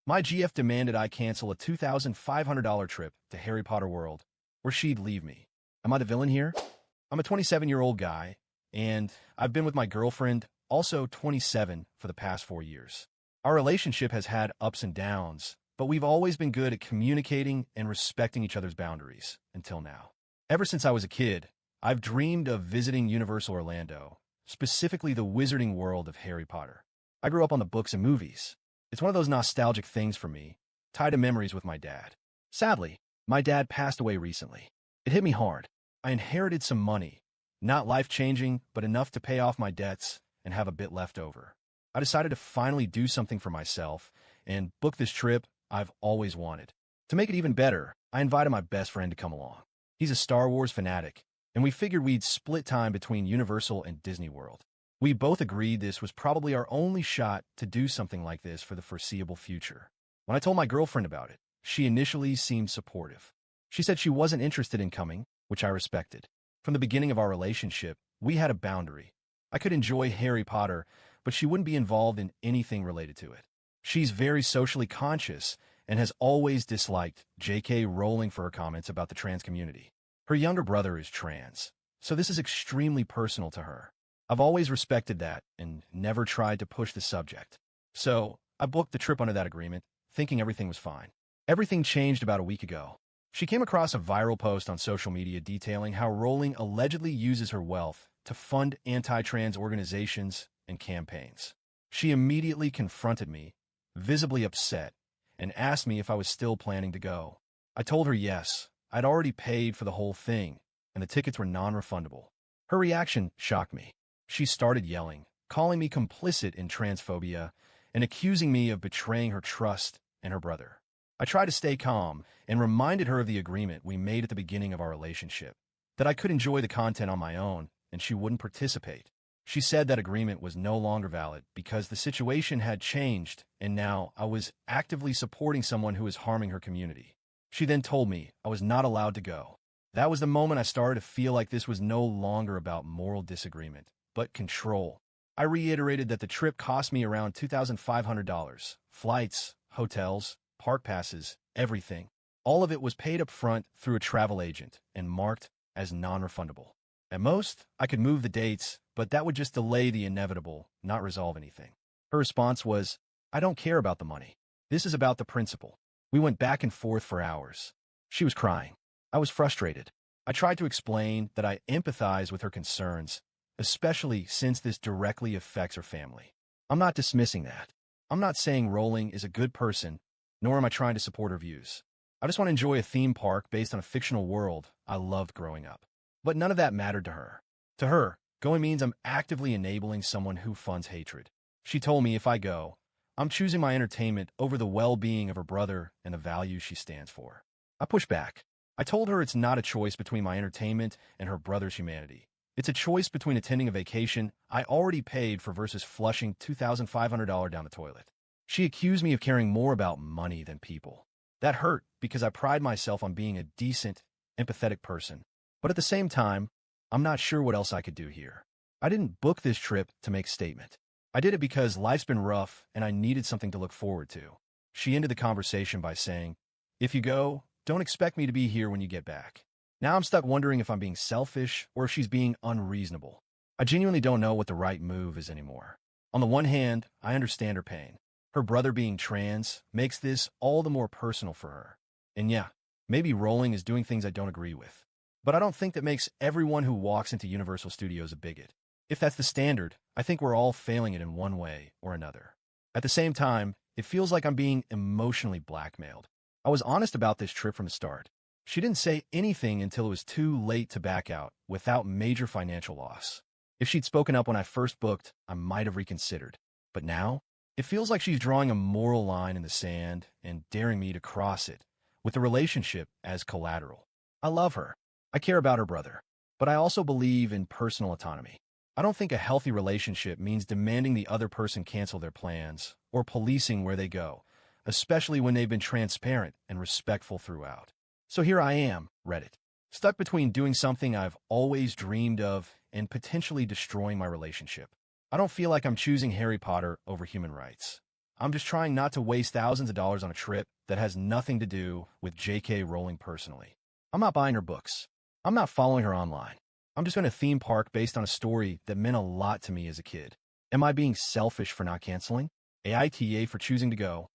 My GF demanded I cancel a $2,500 trip to Harry Potter World, where she'd leave me. Am I the villain here? I'm a 27-year-old guy, and I've been with my girlfriend, also 27, for the past 4 years. Our relationship has had ups and downs, but we've always been good at communicating and respecting each other's boundaries, until now. Ever since I was a kid, I've dreamed of visiting Universal Orlando, specifically the wizarding world of Harry Potter. I grew up on the books and movies. It's one of those nostalgic things for me, tied to memories with my dad. Sadly, my dad passed away recently. It hit me hard. I inherited some money, not life-changing, but enough to pay off my debts and have a bit left over. I decided to finally do something for myself and book this trip I've always wanted. To make it even better, I invited my best friend to come along. He's a Star Wars fanatic, and we figured we'd split time between Universal and Disney World. We both agreed this was probably our only shot to do something like this for the foreseeable future. When I told my girlfriend about it, she initially seemed supportive. She said she wasn't interested in coming, which I respected. From the beginning of our relationship, we had a boundary. I could enjoy Harry Potter, but she wouldn't be involved in anything related to it. She's very socially conscious and has always disliked J.K. Rowling for her comments about the trans community. Her younger brother is trans, so this is extremely personal to her. I've always respected that and never tried to push the subject. So I booked the trip under that agreement, thinking everything was fine. Everything changed about a week ago. She came across a viral post on social media detailing how Rowling allegedly uses her wealth to fund anti-trans organizations and campaigns. She immediately confronted me, visibly upset, and asked me if I was still planning to go. I told her yes, I'd already paid for the whole thing, and the tickets were non-refundable. Her reaction shocked me. She started yelling, calling me complicit in transphobia, and accusing me of betraying her trust and her brother. I tried to stay calm and reminded her of the agreement we made at the beginning of our relationship, that I could enjoy the content on my own and she wouldn't participate. She said that agreement was no longer valid because the situation had changed and now I was actively supporting someone who was harming her community. She then told me I was not allowed to go. That was the moment I started to feel like this was no longer about moral disagreement, but control. I reiterated that the trip cost me around $2,500, flights, hotels, park passes, everything. All of it was paid up front through a travel agent and marked as non-refundable. At most, I could move the dates, but that would just delay the inevitable, not resolve anything. Her response was, I don't care about the money. This is about the principle. We went back and forth for hours. She was crying. I was frustrated. I tried to explain that I empathize with her concerns, especially since this directly affects her family. I'm not dismissing that. I'm not saying Rowling is a good person, nor am I trying to support her views. I just want to enjoy a theme park based on a fictional world I loved growing up. But none of that mattered to her. To her, going means I'm actively enabling someone who funds hatred. She told me if I go, I'm choosing my entertainment over the well-being of her brother and the values she stands for. I pushed back. I told her it's not a choice between my entertainment and her brother's humanity. It's a choice between attending a vacation I already paid for versus flushing $2,500 down the toilet. She accused me of caring more about money than people. That hurt because I pride myself on being a decent, empathetic person. But at the same time, I'm not sure what else I could do here. I didn't book this trip to make a statement. I did it because life's been rough and I needed something to look forward to. She ended the conversation by saying, if you go, don't expect me to be here when you get back. Now I'm stuck wondering if I'm being selfish or if she's being unreasonable. I genuinely don't know what the right move is anymore. On the one hand, I understand her pain. Her brother being trans makes this all the more personal for her. And yeah, maybe Rowling is doing things I don't agree with. But I don't think that makes everyone who walks into Universal Studios a bigot. If that's the standard, I think we're all failing it in one way or another. At the same time, it feels like I'm being emotionally blackmailed. I was honest about this trip from the start. She didn't say anything until it was too late to back out without major financial loss. If she'd spoken up when I first booked, I might have reconsidered. But now, it feels like she's drawing a moral line in the sand and daring me to cross it, with the relationship as collateral. I love her. I care about her brother. But I also believe in personal autonomy. I don't think a healthy relationship means demanding the other person cancel their plans or policing where they go, especially when they've been transparent and respectful throughout. So here I am, Reddit, stuck between doing something I've always dreamed of and potentially destroying my relationship. I don't feel like I'm choosing Harry Potter over human rights. I'm just trying not to waste thousands of dollars on a trip that has nothing to do with J.K. Rowling personally. I'm not buying her books. I'm not following her online. I'm just going to a theme park based on a story that meant a lot to me as a kid. Am I being selfish for not canceling? AITA for choosing to go.